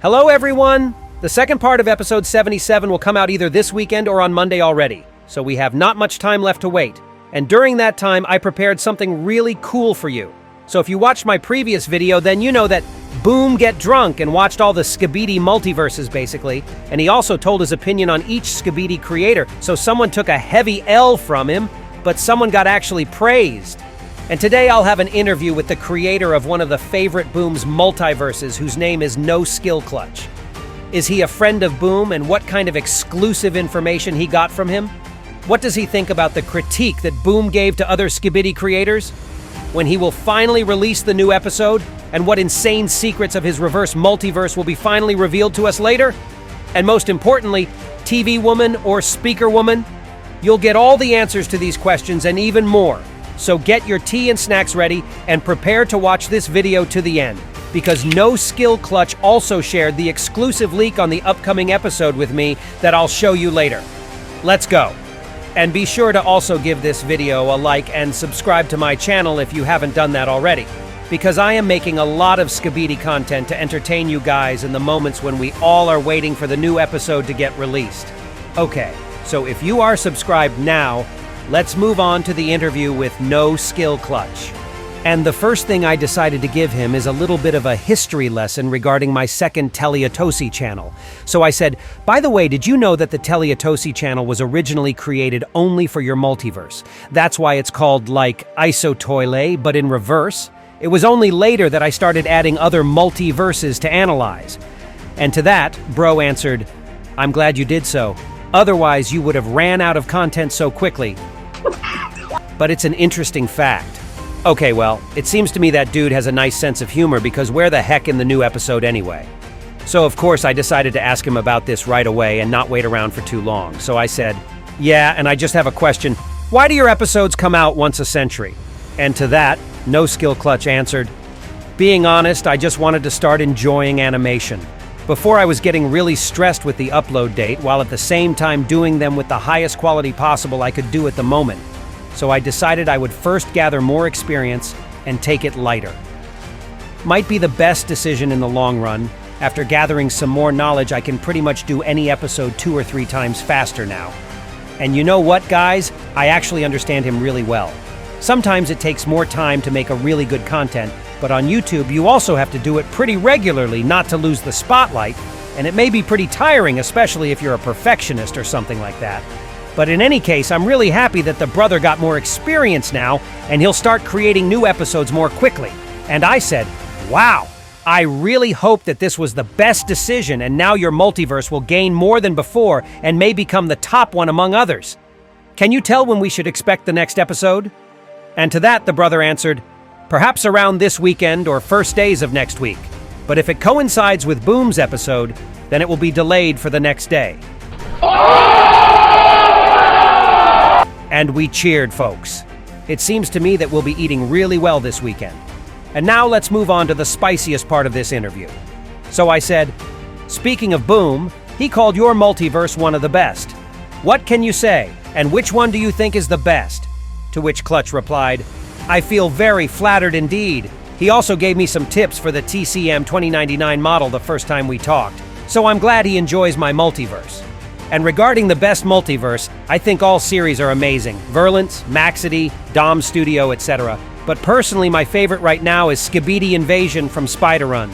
Hello everyone! The second part of episode 77 will come out either this weekend or on Monday already, so we have not much time left to wait. And during that time, I prepared something really cool for you. So if you watched my previous video, then you know that Boom get drunk and watched all the Skibidi multiverses basically, and he also told his opinion on each Skibidi creator, so someone took a heavy L from him, but someone got actually praised. And today I'll have an interview with the creator of one of the favorite Boom's multiverses, whose name is NoSkillClutch. Is he a friend of Boom, and what kind of exclusive information he got from him? What does he think about the critique that Boom gave to other Skibidi creators? When he will finally release the new episode, and what insane secrets of his reverse multiverse will be finally revealed to us later? And most importantly, TV woman or speaker woman? You'll get all the answers to these questions and even more. So get your tea and snacks ready and prepare to watch this video to the end, because NoSkillClutch also shared the exclusive leak on the upcoming episode with me that I'll show you later. Let's go. And be sure to also give this video a like and subscribe to my channel if you haven't done that already, because I am making a lot of Skibidi content to entertain you guys in the moments when we all are waiting for the new episode to get released. Okay, so if you are subscribed now, let's move on to the interview with NoSkillClutch. And the first thing I decided to give him is a little bit of a history lesson regarding my second Teleatosi channel. So I said, by the way, did you know that the Teleatosi channel was originally created only for your multiverse? That's why it's called like ISOTOILET, but in reverse. It was only later that I started adding other multiverses to analyze. And to that, bro answered, I'm glad you did so. Otherwise, you would have ran out of content so quickly. But it's an interesting fact. Okay, well, it seems to me that dude has a nice sense of humor, because where the heck in the new episode anyway? So of course I decided to ask him about this right away and not wait around for too long. So I said, yeah, and I just have a question. Why do your episodes come out once a century? And to that, NoSkillClutch answered, being honest, I just wanted to start enjoying animation. Before I was getting really stressed with the upload date, while at the same time doing them with the highest quality possible I could do at the moment. So I decided I would first gather more experience and take it lighter. Might be the best decision in the long run. After gathering some more knowledge, I can pretty much do any episode 2 or 3 times faster now. And you know what, guys? I actually understand him really well. Sometimes it takes more time to make a really good content, but on YouTube you also have to do it pretty regularly not to lose the spotlight, and it may be pretty tiring, especially if you're a perfectionist or something like that. But in any case, I'm really happy that the brother got more experience now, and he'll start creating new episodes more quickly. And I said, wow, I really hope that this was the best decision, and now your multiverse will gain more than before and may become the top one among others. Can you tell when we should expect the next episode? And to that, the brother answered, perhaps around this weekend or first days of next week. But if it coincides with Boom's episode, then it will be delayed for the next day. And we cheered, folks. It seems to me that we'll be eating really well this weekend. And now let's move on to the spiciest part of this interview. So I said, speaking of Boom, he called your multiverse one of the best. What can you say, and which one do you think is the best? To which Clutch replied, I feel very flattered indeed. He also gave me some tips for the TCM 2099 model the first time we talked, so I'm glad he enjoys my multiverse. And regarding the best multiverse, I think all series are amazing. Verlance, Maxity, Dom Studio, etc. But personally, my favorite right now is Skibidi Invasion from Spider-Run.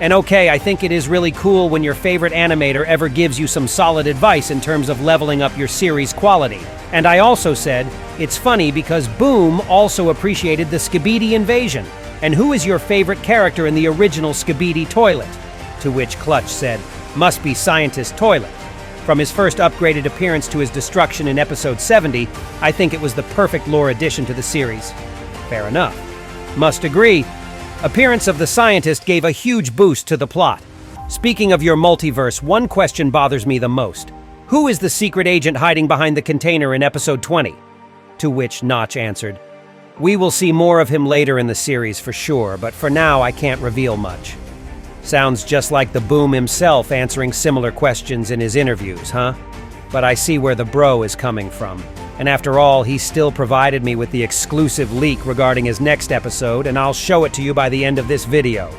And okay, I think it is really cool when your favorite animator ever gives you some solid advice in terms of leveling up your series quality. And I also said, it's funny because Boom also appreciated the Skibidi Invasion. And who is your favorite character in the original Skibidi Toilet? To which Clutch said, must be Scientist Toilet. From his first upgraded appearance to his destruction in episode 70, I think it was the perfect lore addition to the series. Fair enough. Must agree. Appearance of the scientist gave a huge boost to the plot. Speaking of your multiverse, one question bothers me the most. Who is the secret agent hiding behind the container in episode 20? To which Notch answered, we will see more of him later in the series for sure, but for now I can't reveal much. Sounds just like the Boom himself answering similar questions in his interviews, huh? But I see where the bro is coming from. And after all, he still provided me with the exclusive leak regarding his next episode, and I'll show it to you by the end of this video.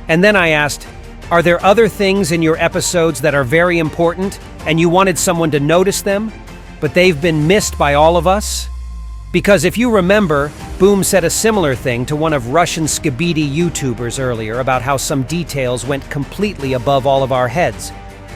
And then I asked, Are there other things in your episodes that are very important and you wanted someone to notice them, but they've been missed by all of us? Because if you remember, Boom said a similar thing to one of Russian Skibidi YouTubers earlier about how some details went completely above all of our heads.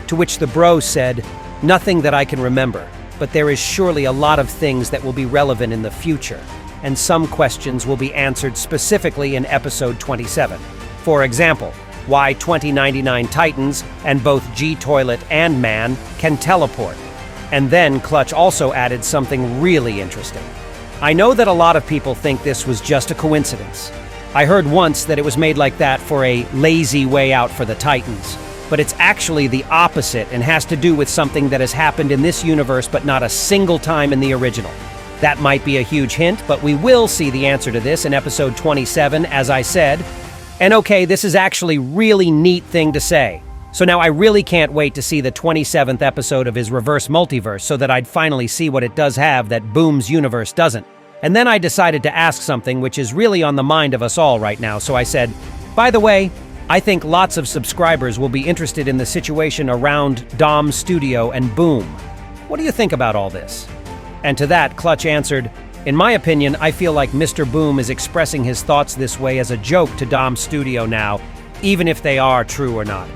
To which the bro said, "Nothing that I can remember, but there is surely a lot of things that will be relevant in the future, and some questions will be answered specifically in episode 27. For example, why 2099 Titans and both G-Toilet and Man can teleport." And then Clutch also added something really interesting. I know that a lot of people think this was just a coincidence. I heard once that it was made like that for a lazy way out for the Titans, but it's actually the opposite and has to do with something that has happened in this universe but not a single time in the original. That might be a huge hint, but we will see the answer to this in episode 27, as I said. And okay, this is actually really neat thing to say. So now I really can't wait to see the 27th episode of his reverse multiverse so that I'd finally see what it does have that Boom's universe doesn't. And then I decided to ask something which is really on the mind of us all right now, so I said, by the way, I think lots of subscribers will be interested in the situation around Dom Studio and Boom. What do you think about all this? And to that, Clutch answered, in my opinion, I feel like Mr. Boom is expressing his thoughts this way as a joke to Dom Studio now, even if they are true or not.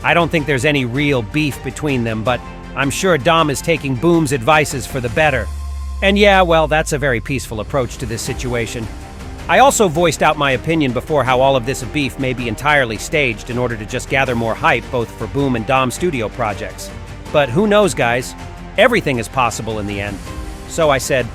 I don't think there's any real beef between them, but I'm sure Dom is taking Boom's advices for the better. And yeah, well, that's a very peaceful approach to this situation. I also voiced out my opinion before how all of this beef may be entirely staged in order to just gather more hype both for Boom and Dom Studio projects. But who knows, guys? Everything is possible in the end. So I said,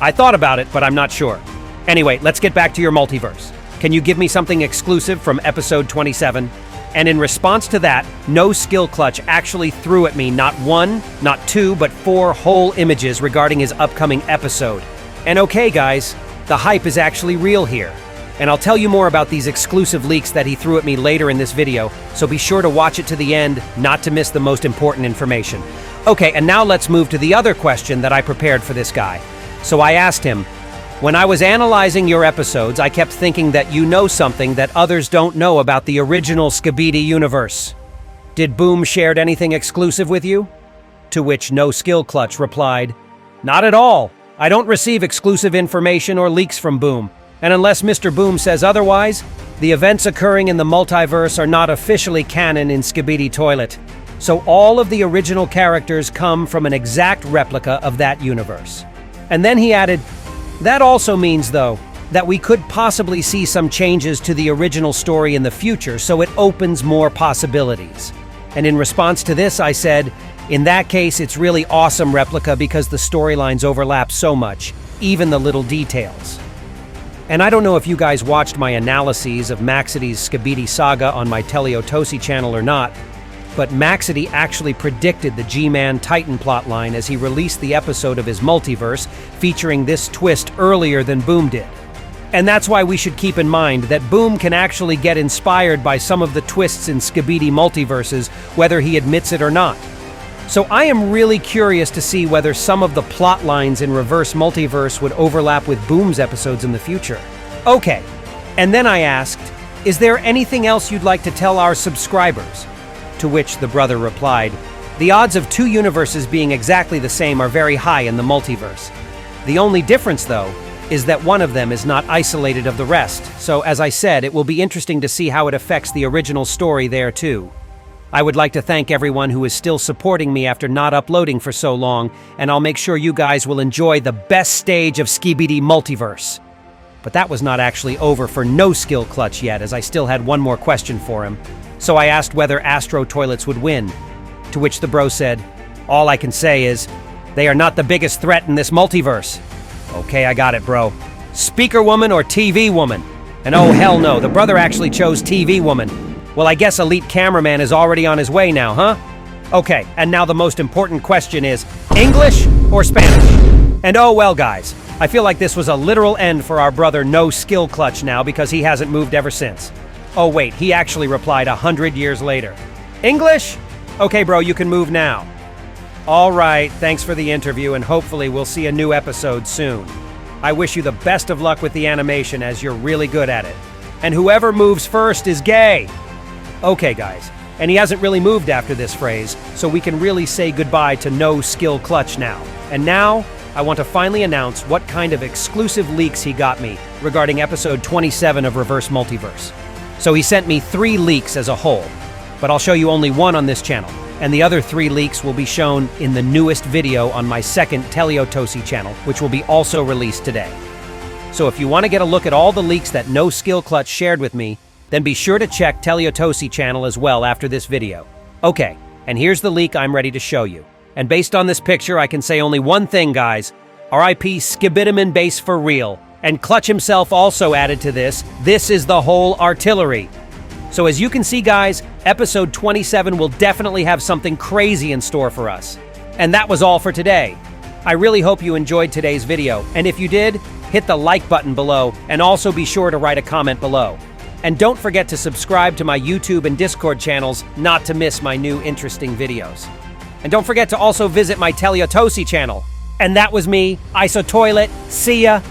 I thought about it, but I'm not sure. Anyway, let's get back to your multiverse. Can you give me something exclusive from episode 27? And in response to that, NoSkillClutch actually threw at me not one, not two, but 4 whole images regarding his upcoming episode. And okay, guys, the hype is actually real here. And I'll tell you more about these exclusive leaks that he threw at me later in this video, so be sure to watch it to the end, not to miss the most important information. Okay, and now let's move to the other question that I prepared for this guy. So I asked him, when I was analyzing your episodes, I kept thinking that you know something that others don't know about the original Skibidi universe. Did Boom shared anything exclusive with you? To which NoSkillClutch replied, not at all. I don't receive exclusive information or leaks from Boom. And unless Mr. Boom says otherwise, the events occurring in the multiverse are not officially canon in Skibidi Toilet. So all of the original characters come from an exact replica of that universe. And then he added, that also means, though, that we could possibly see some changes to the original story in the future, so it opens more possibilities. And in response to this, I said, in that case, it's really awesome replica because the storylines overlap so much, even the little details. And I don't know if you guys watched my analyses of Maxidy's Skibidi saga on my Teleotosi channel or not, but Maxidy actually predicted the G-Man Titan plotline as he released the episode of his multiverse featuring this twist earlier than Boom did. And that's why we should keep in mind that Boom can actually get inspired by some of the twists in Skibidi multiverses, whether he admits it or not. So I am really curious to see whether some of the plot lines in Reverse Multiverse would overlap with Boom's episodes in the future. Okay, and then I asked, is there anything else you'd like to tell our subscribers? To which the brother replied, the odds of 2 universes being exactly the same are very high in the multiverse. The only difference, though, is that one of them is not isolated of the rest, so as I said, it will be interesting to see how it affects the original story there too. I would like to thank everyone who is still supporting me after not uploading for so long, and I'll make sure you guys will enjoy the best stage of Skibidi Multiverse. But that was not actually over for NoSkillClutch yet, as I still had one more question for him. So I asked whether Astro Toilets would win, to which the bro said, all I can say is, they are not the biggest threat in this multiverse. Okay, I got it, bro. Speaker woman or TV woman? And oh, hell no, the brother actually chose TV woman. Well, I guess Elite Cameraman is already on his way now, huh? Okay, and now the most important question is, English or Spanish? And oh well, guys, I feel like this was a literal end for our brother NoSkillClutch now because he hasn't moved ever since. Oh wait, he actually replied 100 years later. English? Okay, bro, you can move now. All right, thanks for the interview, and hopefully we'll see a new episode soon. I wish you the best of luck with the animation as you're really good at it. And whoever moves first is gay. Okay, guys, And he hasn't really moved after this phrase, so we can really say goodbye to NoSkillClutch now. And now, I want to finally announce what kind of exclusive leaks he got me regarding episode 27 of Reverse Multiverse. So he sent me 3 leaks as a whole, but I'll show you only one on this channel, and the other 3 leaks will be shown in the newest video on my second Teliotosi channel, which will be also released today. So if you want to get a look at all the leaks that NoSkillClutch shared with me, then be sure to check Teliotosi channel as well after this video. Okay, and here's the leak I'm ready to show you. And based on this picture, I can say only one thing, guys. R.I.P. Skibidi base for real. And Clutch himself also added to this. This is the whole artillery. So as you can see, guys, episode 27 will definitely have something crazy in store for us. And that was all for today. I really hope you enjoyed today's video. And if you did, hit the like button below and also be sure to write a comment below. And don't forget to subscribe to my YouTube and Discord channels not to miss my new interesting videos. And don't forget to also visit my Teliotosi channel. And that was me, ISOTOILET. See ya!